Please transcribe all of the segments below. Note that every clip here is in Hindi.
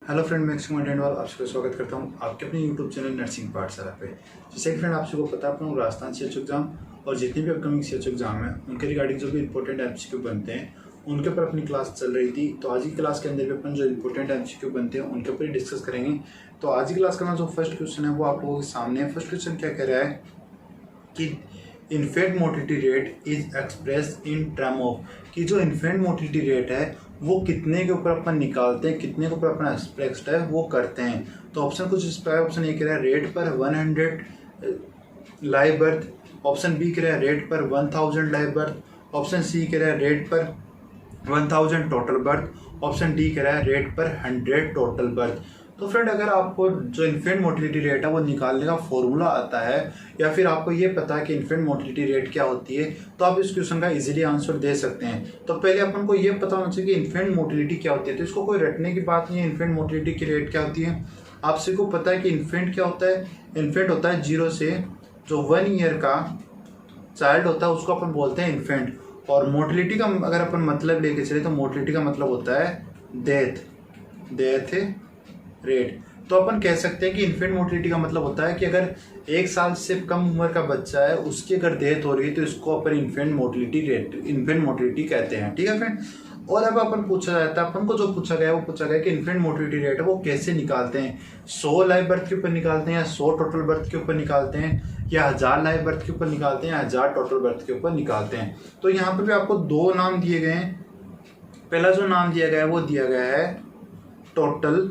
हेलो फ्रेंड, मैं अक्षय डेंडवाल आप सबका स्वागत करता हूं आपके अपने यूट्यूब चैनल नर्सिंग पाठशाला पे। जैसे कि फ्रेंड आप सबको पता है, अपना राजस्थान CHO एग्जाम और जितने भी अपकमिंग CHO एग्जाम हैं उनके रिगार्डिंग जो भी इंपॉर्टेंट MCQ बनते हैं उनके ऊपर अपनी क्लास चल रही थी। तो आज की क्लास के अंदर भी अपन जो इंपॉर्टेंट MCQ बनते हैं उनके ऊपर ही डिस्कस करेंगे। तो आज की क्लास का जो फर्स्ट क्वेश्चन है वो आप लोगों के सामने है। फर्स्ट क्वेश्चन क्या कह रहा है कि infant motility rate is express in term of, कि जो इन्फेंट मोटिलिटी रेट है वो कितने के ऊपर अपन निकालते हैं, कितने के ऊपर अपना एक्सप्रेस्ड है वो करते हैं। तो ऑप्शन कुछ इस पर, ऑप्शन ए कह रहा है रेट पर 100 लाइव बर्थ, ऑप्शन बी कह रहा है रेट पर 1000 लाइव बर्थ, ऑप्शन सी कह रहा है रेट पर 1000 टोटल बर्थ, ऑप्शन डी कह रहा है रेट पर 100 टोटल बर्थ। तो फ्रेंड, अगर आपको जो इन्फेंट मोटिलिटी रेट है वो निकालने का फॉर्मूला आता है या फिर आपको ये पता है कि इन्फेंट मोटिलिटी रेट क्या होती है, तो आप इस क्वेश्चन का इजीली आंसर दे सकते हैं। तो पहले अपन को ये पता होना चाहिए कि इन्फेंट मोटिलिटी क्या होती है। तो इसको कोई रटने की बात नहीं है। इन्फेंट मोटिलिटी की रेट क्या होती है, आप सबको पता है कि इन्फेंट क्या होता है। इन्फेंट होता है 0 से जो 1 ईयर का चाइल्ड होता है उसको अपन बोलते हैं इन्फेंट। और मोटिलिटी का अगर अपन मतलब लेके चले तो मोटिलिटी का मतलब होता है डेथ रेट। तो अपन कह सकते हैं कि इन्फेंट मोटिलिटी का मतलब होता है कि अगर 1 साल से कम उम्र का बच्चा है उसकी अगर डेथ हो रही है तो इसको अपन इन्फेंट मोटिलिटी कहते हैं। ठीक है फ्रेंड। और अब अपन पूछा जाता है, अपन को जो पूछा गया वो पूछा गया कि इन्फेंट मोटिलिटी रेट है वो कैसे निकालते हैं। 100 लाइव बर्थ के ऊपर निकालते हैं या 100 टोटल बर्थ के ऊपर निकालते हैं या 1000 लाइव बर्थ के ऊपर निकालते हैं या 1000 टोटल बर्थ के ऊपर निकालते हैं। तो यहाँ पर भी आपको 2 नाम दिए गए हैं। पहला जो नाम दिया गया है वो दिया गया है टोटल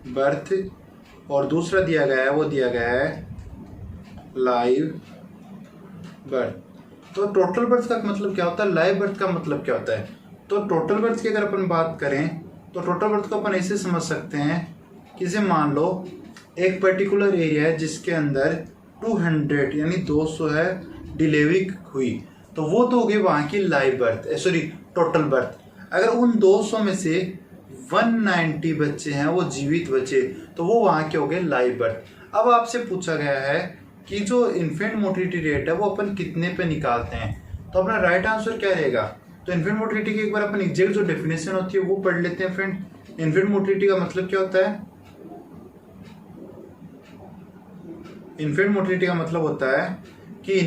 बर्थ और दूसरा दिया गया है वो दिया गया है लाइव बर्थ। तो टोटल बर्थ का मतलब क्या होता है, लाइव बर्थ का मतलब क्या होता है। तो टोटल बर्थ की अगर अपन बात करें तो टोटल बर्थ को अपन ऐसे समझ सकते हैं कि जैसे मान लो एक पर्टिकुलर एरिया है जिसके अंदर 200 यानी 200 है डिलीवरी हुई, तो वो तो हो गई वहाँ की live birth, sorry total birth. अगर उन 200 में से 190 बच्चे हैं वो जीवित बचे तो वो वहाँ के हो गए लाइव बर्थ। अब आपसे पूछा गया है कि जो इन्फेंट मोटिलिटी रेट है वो अपन कितने पे निकालते हैं। तो अपना राइट आंसर क्या रहेगा। तो इन्फेंट मोटिलिटी की एक बार अपन एग्जैक्ट जो डेफिनेशन होती है वो पढ़ लेते हैं फ्रेंड। इन्फेंट मोटिलिटी का मतलब क्या होता है। इन्फेंट मोटिलिटी का मतलब होता है कि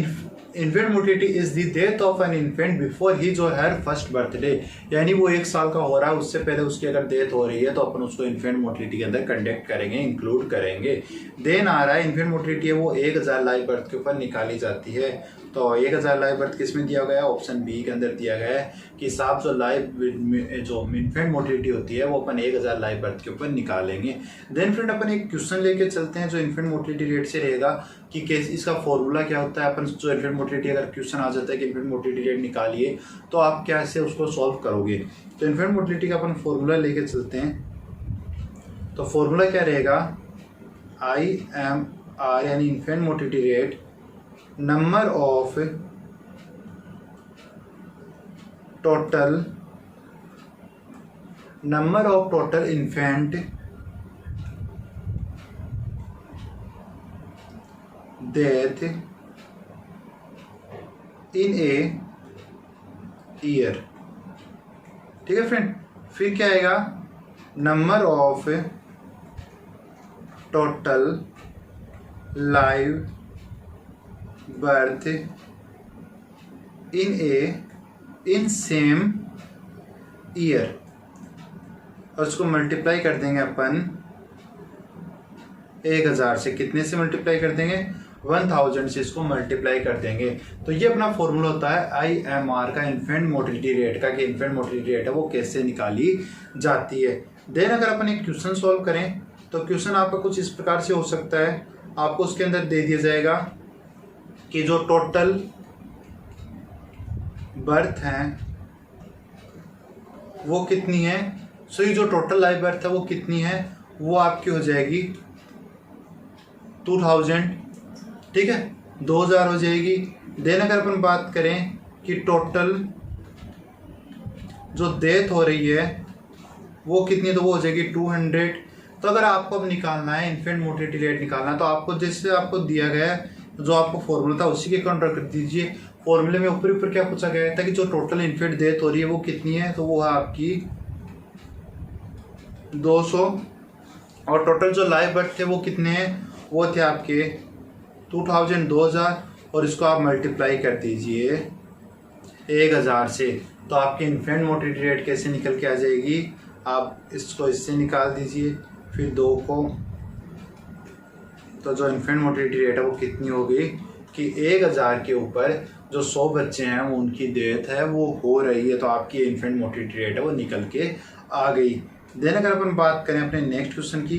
infant motility is the death of an infant before his और हर फर्स्ट बर्थडे, यानी वो 1 साल का हो रहा है उससे पहले उसकी अगर डेथ हो रही है तो अपन उसको इन्फेंट मोटिलिटी के अंदर कंडक्ट करेंगे, इंक्लूड करेंगे। देन आ रहा है इन्फेंट मोटिलिटी है वो 1000 लाइव बर्थ के ऊपर निकाली जाती है। तो 1000 लाइव बर्थ किस में दिया गया है, ऑप्शन बी के अंदर दिया गया है कि साहब जो इन्फेंट मोटिलिटी होती है वो अपन 1000 लाइव बर्थ के ऊपर निकालेंगे। देन फ्रेंड अपन एक क्वेश्चन लेके चलते हैं जो इन्फेंट मोटिलिटी रेट से रहेगा कि कैसे इसका फॉर्मूला क्या होता है। अपन जो इन्फेंट मोटिलिटी अगर क्वेश्चन आ जाता है कि इन्फेंट मोटिलिटी रेट निकालिए तो आप कैसे उसको सॉल्व करोगे। तो इन्फेंट मोटिलिटी का अपन फॉर्मूला लेके चलते हैं। तो फॉर्मूला क्या रहेगा, IMR यानी infant motility rate number of total infant death in a year. ठीक है फ्रेंड। फिर क्या आएगा, number of total live birth in same year, और उसको मल्टीप्लाई कर देंगे अपन 1000 से। कितने से मल्टीप्लाई कर देंगे, 1000 से इसको मल्टीप्लाई कर देंगे। तो ये अपना फॉर्मूला होता है IMR का, इन्फेंट मोटिलिटी रेट का, कि इन्फेंट मोटिलिटी रेट है वो कैसे निकाली जाती है। देन अगर अपन एक क्वेश्चन सॉल्व करें तो क्वेश्चन आपका कुछ इस प्रकार से हो सकता है। आपको उसके अंदर दे दिया जाएगा कि जो टोटल बर्थ हैं वो कितनी है। सो ये जो टोटल लाइव बर्थ है वो कितनी है, वो आपकी हो जाएगी 2000। ठीक है, 2000 हो जाएगी। देन अगर अपन बात करें कि टोटल जो डेथ हो रही है वो कितनी, तो वो हो जाएगी 200। तो अगर आपको अब निकालना है इन्फेंट मोटिलिटी रेट निकालना है तो आपको जैसे आपको दिया गया है जो आपको फॉर्मूला था उसी के अकाउंट रख दीजिए। फॉर्मूले में ऊपर ऊपर क्या पूछा गया था कि जो टोटल इन्फेंट डेथ हो रही है वो कितनी है, तो वो है आपकी 200, और टोटल जो लाइव बर्थ थे वो कितने हैं, वो थे आपके 2000, और इसको आप मल्टीप्लाई कर दीजिए 1000 से, तो आपकी इन्फेंट मोर्टेलिटी रेट कैसे निकल के आ जाएगी, आप इसको इससे निकाल दीजिए फिर 2 को, तो जो इन्फेंट मोर्टेलिटी रेट है वो कितनी होगी कि 1000 के ऊपर जो 100 बच्चे हैं उनकी डेथ है वो हो रही है, तो आपकी इन्फेंट मोर्टेलिटी रेट है वो निकल के आ गई। देन अगर अपन बात करें अपने नेक्स्ट क्वेश्चन की,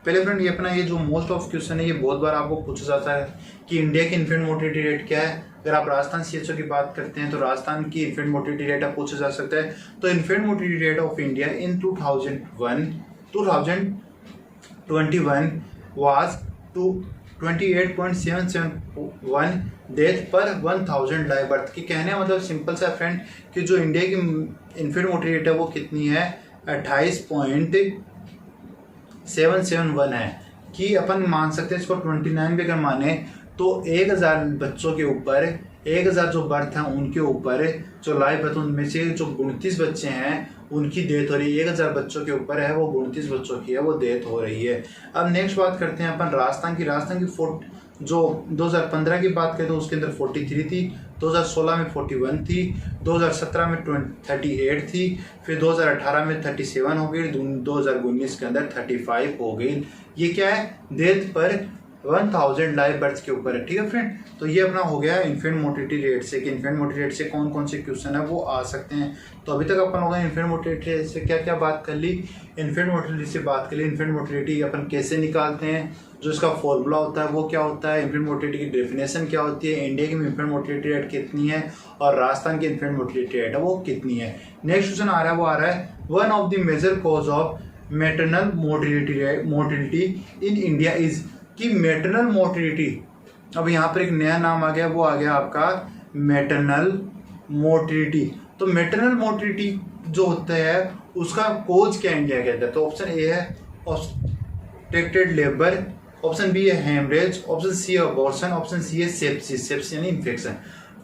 पहले फ्रेंड ये अपना ये जो मोस्ट ऑफ क्वेश्चन है ये बहुत बार आपको पूछा जाता है कि इंडिया की इन्फेंट मोर्टेलिटी रेट क्या है। अगर आप राजस्थान CHO की बात करते हैं तो राजस्थान की इन्फेंट मोर्टेलिटी रेट आप पूछा जा सकता है। तो infant mortality rate of India in 2021 was 28.771 death पर 1000 लाइव बर्थ। की कहने का मतलब सिंपल सा फ्रेंड कि जो इंडिया की इन्फेंट मोर्टेलिटी रेट है वो कितनी है, 28.771 है। कि अपन मान सकते हैं इसको 29 भी अगर माने तो 1000 बच्चों के ऊपर 1000 जो बर्थ हैं उनके ऊपर जो लाइव बर्थ उनमें से जो 29 बच्चे हैं उनकी डेथ हो रही है। 1000 बच्चों के ऊपर है वो 29 बच्चों की है वो डेथ हो रही है। अब नेक्स्ट बात करते हैं अपन राजस्थान की जो 2015 की बात करें तो उसके अंदर 43 थी, 2016 में 41 थी, 2017 में 38 थी, फिर 2018 में 37 हो गई, 2019 के अंदर 35 हो गई। ये क्या है, डेथ पर 1000 लाइव बर्थ के ऊपर है। ठीक है फ्रेंड, तो ये अपना हो गया इन्फेंट मोर्टेलिटी रेट से कि इन्फेंट मोर्टेलिटी रेट से कौन कौन से क्वेश्चन है वो आ सकते हैं। तो अभी तक अपन लोगों ने इन्फेंट मोर्टेलिटी रेट से क्या क्या बात कर ली, इन्फेंट मोर्टेलिटी से बात कर ली, इन्फेंट मोर्टेलिटी अपन कैसे निकालते हैं, जो इसका फॉर्मूला होता है वो क्या होता है, इन्फेंट मोर्टेलिटी की डेफिनेशन क्या होती है, इंडिया की इन्फेंट मोर्टेलिटी रेट कितनी है और राजस्थान की इन्फेंट मोर्टेलिटी रेट है वो कितनी है। नेक्स्ट क्वेश्चन आ रहा है, वो आ रहा है one of the major cause of maternal mortality in India is, कि मैटरनल मोर्टेलिटी, अब यहाँ पर एक नया नाम आ गया, वो आ गया आपका मैटरनल मोर्टेलिटी। तो मैटरनल मोर्टेलिटी जो होता है उसका कोज क्या इंडिया कहता है, तो ऑप्शन ए है ऑब्स्ट्रक्टेड लेबर, ऑप्शन बी है हेमरेज, ऑप्शन सी है अबॉर्शन, ऑप्शन सी है सेप्सिस यानी इन्फेक्शन।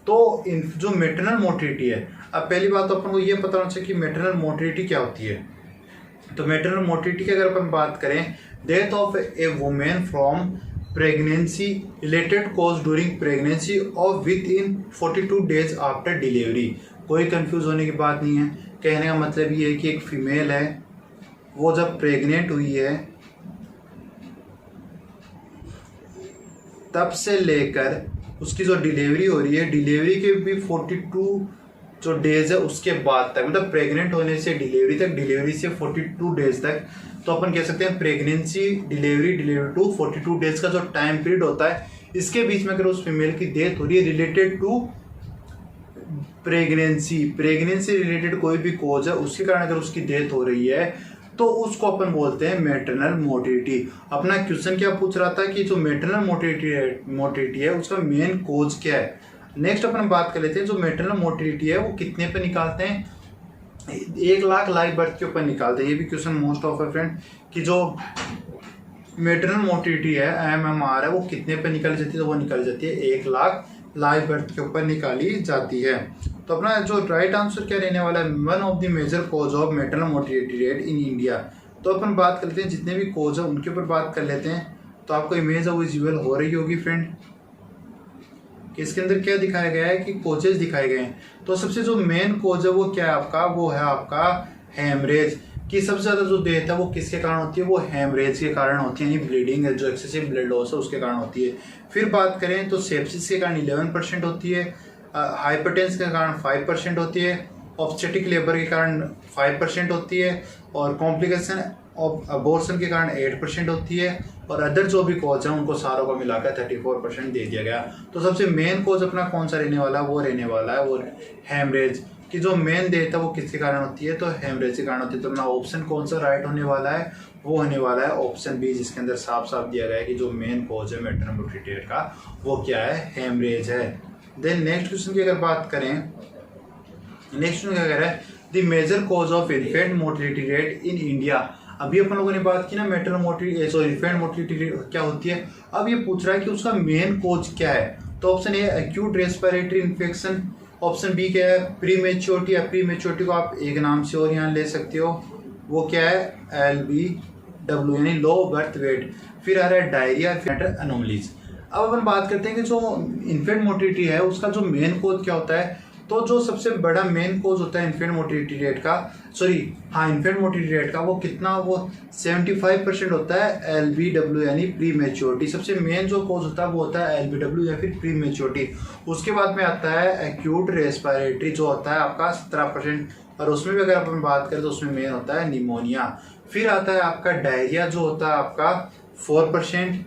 तो जो मैटरनल मोर्टेलिटी है, अब पहली बात तो अपन को ये पता होना चाहिए कि मैटरनल मोर्टेलिटी क्या होती है। तो मैटरनल मोर्टेलिटी की अगर अपन बात करें, death of a women from pregnancy related cause during pregnancy और within 42 days after delivery. कोई कंफ्यूज होने की बात नहीं है, कहने का मतलब ये है कि एक फीमेल है वो जब प्रेग्नेंट हुई है तब से लेकर उसकी जो डिलीवरी हो रही है, डिलीवरी के भी 42 जो डेज है उसके बाद तक, मतलब प्रेग्नेंट होने से डिलीवरी तक, डिलीवरी से 42 डेज तक, तो अपन कह सकते हैं प्रेगनेंसी डिलीवरी टू 42 डेज का जो टाइम पीरियड होता है, इसके बीच में अगर उस फीमेल की डेथ हो रही है रिलेटेड टू प्रेगनेंसी रिलेटेड कोई भी कोज है उसके कारण अगर उसकी डेथ हो रही है तो उसको अपन बोलते हैं मैटरनल मोर्टेलिटी। अपना क्वेश्चन क्या पूछ रहा था कि जो मैटरनल मोर्टेलिटी है उसका मेन कोज क्या है। नेक्स्ट अपन बात कर लेते हैं, जो मैटरनल मोर्टेलिटी है वो कितने पे निकालते हैं, 1 लाख लाइव बर्थ के ऊपर निकालते हैं। ये भी क्वेश्चन मोस्ट ऑफ है फ्रेंड कि जो मैटरनल मोर्टेलिटी है MMR है वो कितने पे निकाली जाती है, तो वो निकाली जाती है 1 लाख लाइव बर्थ के ऊपर निकाली जाती है। तो अपना जो राइट आंसर क्या रहने वाला है, one of the major cause of maternal mortality rate in India. तो अपन बात करते हैं जितने भी कोज है उनके ऊपर बात कर लेते हैं। तो आपको इमेज है विजुअल हो रही होगी फ्रेंड कि इसके अंदर क्या दिखाया गया है कि कोजेस दिखाए गए हैं। तो सबसे जो मेन कोज है वो क्या है आपका, वो है आपका हेमरेज। कि सबसे ज़्यादा जो डेथ है वो किसके कारण होती है, वो हेमरेज के कारण होती है, यानी ब्लीडिंग है, जो एक्सेसिव ब्लड लॉस है उसके कारण होती है। फिर बात करें तो सेप्सिस के कारण 11% होती है, हाइपरटेंस के कारण 5% होती है, ऑब्स्टेटिक लेबर के कारण 5% होती है, और कॉम्प्लिकेशन ऑफ अबॉर्शन के कारण 8% होती है, और अदर जो भी कॉज है उनको सारों को मिलाकर 34% दे दिया गया। तो सबसे मेन कॉज अपना कौन सा रहने वाला है, वो रहने वाला है वो हेमरेज। कि जो मेन डेथ है वो किसके कारण होती है, तो हेमरेज के कारण होती है। तो अपना ऑप्शन कौन सा राइट होने वाला है, वो होने वाला है ऑप्शन बी, जिसके अंदर साफ साफ दिया गया है कि जो मेन कॉज है मैटरनल मोर्टेलिटी रेट का वो क्या है, हेमरेज है। देन नेक्स्ट क्वेश्चन की अगर बात करें, नेक्स्ट क्वेश्चन क्या कह रहा है, the major cause of infant mortality rate in India. अभी अपन लोगों ने बात की ना maternal mortality, sorry infant mortality rate क्या होती है। अब ये पूछ रहा है कि उसका मेन कॉज क्या है, तो option A acute respiratory infection, option B क्या है प्रीमेच्योरिटी, या प्रीमेच्योरिटी को आप एक नाम से और यहाँ ले सकते हो, वो क्या है LBW यानी लो बर्थ वेट। फिर आ रहा है डायरिया, फिर अनोमलीज। अब अपन बात करते हैं कि जो इन्फेंट मोर्टिलिटी है उसका जो मेन कोज क्या होता है। तो जो सबसे बड़ा मेन कोज होता है इन्फेंट मोर्टिलिटी रेट का, इन्फेंट मोर्टिलिटी रेट का, वो कितना, वो 75% होता है LBW यानी प्री मेच्योरिटी। सबसे मेन जो कोज होता है वो होता है LBW या फिर प्री मेच्योरिटी। उसके बाद में आता है एक्यूट रेस्पिरेटरी जो होता है आपका 17%, और उसमें भी अगर अपन बात करें तो उसमें मेन होता है निमोनिया। फिर आता है आपका डायरिया जो होता है आपका 4%,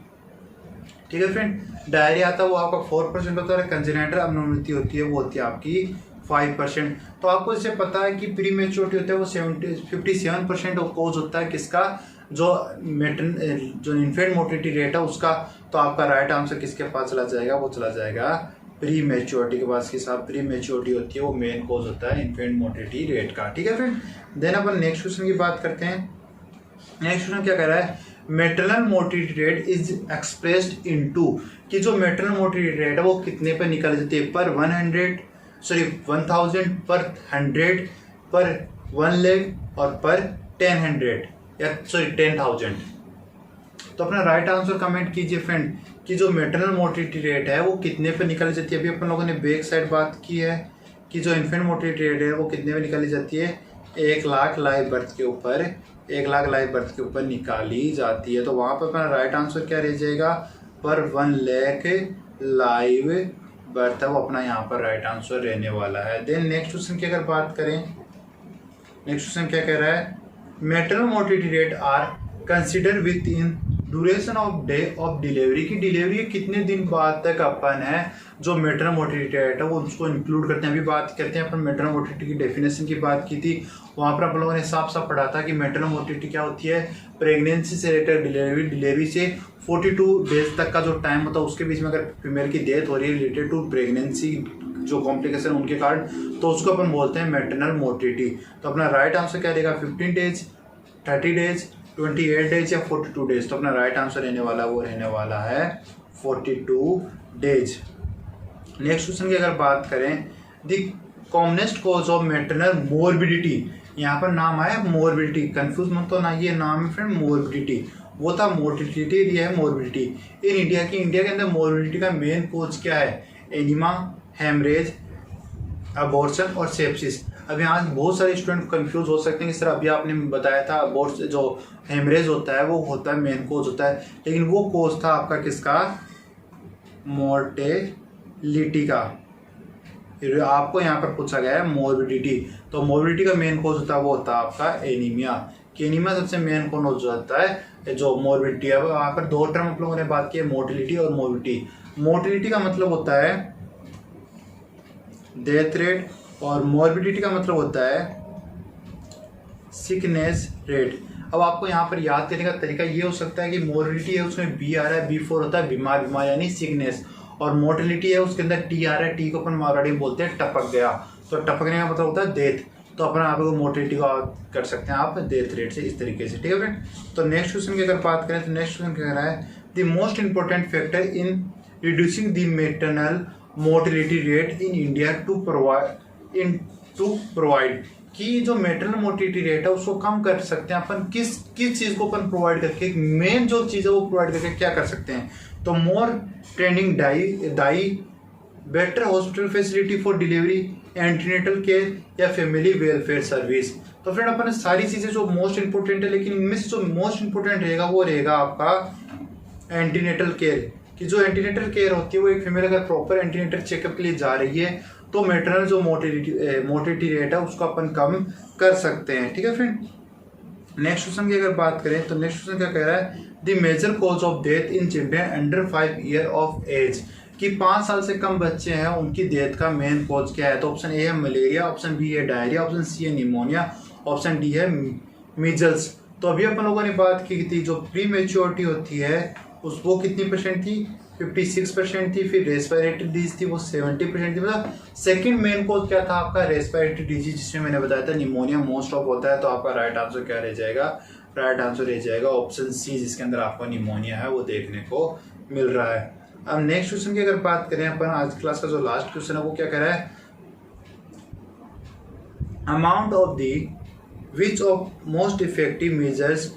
ठीक है फ्रेंड, डायरिया आता है वो आपका 4% होता है। कंजेनिटल एब्नॉर्मलिटी होती है वो होती है आपकी 5%। तो आपको इससे पता है कि प्री मेच्योरिटी होता है वो 57% कोज होता है किसका, जो इन्फेंट मोर्टिलिटी रेट है उसका। तो आपका राइट आंसर किसके पास चला जाएगा, वो चला जाएगा प्री मेच्योरिटी के पास। के साथ प्री मेच्योरिटी होती है वो मेन कोज होता है इन्फेंट मोर्टिलिटी रेट का, ठीक है फ्रेंड। देन अपन नेक्स्ट क्वेश्चन की बात करते हैं। नेक्स्ट क्वेश्चन क्या कह रहा है, maternal mortality rate is expressed into, कि जो मेटरनल मोर्टिलिटी रेट है वो कितने पर निकाली जाती है, पर 1000, पर 100, पर 1 लाख और पर 10,000। तो अपना राइट आंसर कमेंट कीजिए फ्रेंड कि जो मेटरनल मोर्टिलिटी रेट है वो कितने पे निकाली जाती है। अभी अपन लोगों ने बैक साइड बात की है कि जो इन्फेंट मोर्टिलिटी रेट है वो कितने पे निकाली जाती है, 1 लाख लाइव बर्थ के ऊपर, 1 लाख लाइव बर्थ के ऊपर निकाली जाती है। तो वहाँ पर अपना राइट आंसर क्या रह जाएगा, पर 1 लाख लाइव बर्थ है वो अपना यहाँ पर राइट आंसर रहने वाला है। देन नेक्स्ट क्वेश्चन की अगर बात करें, नेक्स्ट क्वेश्चन क्या कह रहा है, maternal mortality rate are consider within duration of day of delivery, की डिलीवरी के कितने दिन बाद तक अपन है जो मेटरनल मोर्टिलिटी रेट है वो उसको इंक्लूड करते हैं। अभी बात करते हैं अपन मेटरनल मोर्टिलिटी की डेफिनेशन की बात की थी, वहाँ पर अपन लोगों ने साफ साफ पढ़ा था कि मेटरनल मोर्टिलिटी क्या होती है, प्रेगनेंसी से लेकर डिलीवरी, डिलीवरी से 42 डेज तक का जो टाइम होता है उसके बीच में अगर फीमेल की डेथ हो रही है रिलेटेड टू प्रेगनेंसी जो कॉम्प्लिकेशन उनके कारण, तो उसको अपन बोलते हैं मेटरनल मोर्टिलिटी। तो अपना राइट आंसर क्या रहेगा, 15 डेज, 30 डेज, 28 डेज या 42 डेज। तो अपना राइट आंसर रहने वाला वो रहने वाला है 42 डेज। नेक्स्ट क्वेश्चन की अगर बात करें, the commonest cause of maternal morbidity, यहाँ पर नाम आया मोर्बिडिटी, कंफ्यूज मत हो ना, ये नाम है फ्रेंड मोर्बिडिटी, वो था मोर्टिलिटी, ये है मोर्बिडिटी। इन इंडिया के अंदर मोर्बिडिटी का मेन कॉज क्या है, एनीमा, हेमरेज, अबॉर्शन और सेप्सिस। अब यहाँ बहुत सारे स्टूडेंट कंफ्यूज हो सकते हैं कि सर अभी आपने बताया था अबॉर्शन जो हेमरेज होता है वो होता है मेन कोज होता है, लेकिन वो कोज था आपका किसका, मोर्टेलिटी का। आपको यहाँ पर पूछा गया है मोर्बिडिटी, तो मोर्बिडिटी का मेन कोज होता है वो होता है आपका एनीमिया, कि एनीमिया सबसे मेन कोज होता है जो मोर्बिडिटी है। वहाँ पर दो टर्म आप लोगों ने बात की है, मोर्टिलिटी और मोर्बिडिटी। मोर्टिलिटी का मतलब होता है डेथ रेट और मोर्बिडिटी का मतलब होता है सिकनेस रेट। अब आपको यहाँ पर याद करने का तरीका ये हो सकता है कि मोर्बिडिटी है उसमें बी आ रहा है, B4 होता है बीमार बीमार यानी सिकनेस, और मोर्टिलिटी है उसके अंदर टी आ रहा है, टी को अपन ऑलरेडी बोलते हैं टपक गया, तो टपकने का मतलब होता है डेथ। तो अपन आप मोर्टिलिटी को कर सकते हैं आप डेथ रेट से, इस तरीके से, ठीक है फ्रेंड। तो नेक्स्ट क्वेश्चन की अगर बात करें तो नेक्स्ट क्वेश्चन क्या कह रहा है, the most important factor in reducing the maternal mortality rate in India to provide, कि जो मेटरनल मोर्टिलिटी रेट है उसको कम कर सकते हैं अपन किस चीज को अपन प्रोवाइड करके, मेन जो चीज है वो प्रोवाइड करके क्या कर सकते हैं। तो more training dai, better hospital facility for delivery, antenatal care या फैमिली वेलफेयर सर्विस। तो फ्रेंड अपन सारी चीजें जो मोस्ट इंपोर्टेंट है, लेकिन इनमें से जो मोस्ट इंपोर्टेंट रहेगा वो रहेगा आपका एंटीनेटल केयर, कि जो एंटीनेटल केयर होती है वो एक फीमेल अगर प्रॉपर एंटीनेटल चेकअप के लिए जा रही है तो मेटरनल जो मोर्टिलिटी रेट है उसको अपन कम कर सकते हैं, ठीक है फ्रेंड। नेक्स्ट क्वेश्चन की अगर बात करें तो नेक्स्ट क्वेश्चन क्या कह रहा है, the major cause of death in children under 5 year of age, कि 5 साल से कम बच्चे हैं उनकी डेथ का मेन कॉज क्या है। तो ऑप्शन ए है मलेरिया, ऑप्शन बी है डायरिया, ऑप्शन सी है निमोनिया, ऑप्शन डी है मीजल्स। तो अभी अपन लोगों ने बात की थी जो प्री मेच्योरिटी होती है उस वो कितनी परसेंट थी, 56% थी। फिर रेस्पिरेटरी डिजीज थी वो 70% थी। मतलब सेकंड मेन कॉज क्या था आपका, रेस्पिरेटरी डिजीज, जिसमें मैंने बताया था निमोनिया मोस्ट ऑफ होता है। तो आपका राइट आंसर क्या रह जाएगा, राइट आंसर रह जाएगा ऑप्शन सी, जिसके अंदर आपको निमोनिया है वो देखने को मिल रहा है। अब नेक्स्ट क्वेश्चन की अगर बात करें अपन, आज क्लास का जो लास्ट क्वेश्चन है वो क्या कह रहा है, amount of the which of most effective measures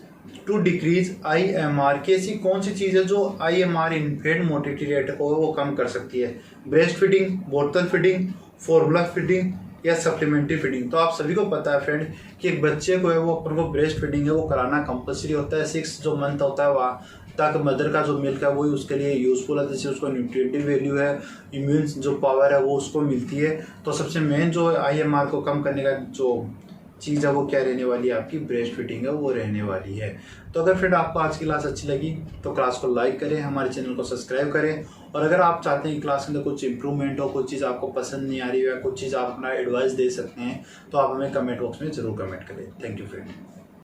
to decrease IMR, की ऐसी कौन सी चीज़ है जो IMR इन्फेंट मोर्टिलिटी रेट को वो कम कर सकती है, ब्रेस्ट फीडिंग, बोतल फीडिंग, फॉर्मूला फीडिंग या सप्लीमेंट्री फीडिंग। तो आप सभी को पता है फ्रेंड कि एक बच्चे को है वो अपन को ब्रेस्ट फीडिंग है वो कराना कंपलसरी होता है, 6 जो मंथ होता है वहाँ तक मदर का जो मिल्क है वही उसके लिए यूज़फुल है, जैसे उसको न्यूट्रिएंटिव वैल्यू है, इम्यून जो पावर है वो उसको मिलती है। तो सबसे मेन जो IMR को कम करने का जो चीज़ है वो क्या रहने वाली है, आपकी ब्रेस्ट फीडिंग है वो रहने वाली है। तो अगर फ्रेंड आपको आज की क्लास अच्छी लगी तो क्लास को लाइक करें, हमारे चैनल को सब्सक्राइब करें, और अगर आप चाहते हैं कि क्लास के अंदर कुछ इंप्रूवमेंट हो, कुछ चीज़ आपको पसंद नहीं आ रही है, कुछ चीज़ आप अपना एडवाइस दे सकते हैं, तो आप हमें कमेंट बॉक्स में ज़रूर कमेंट करें। Thank you friend.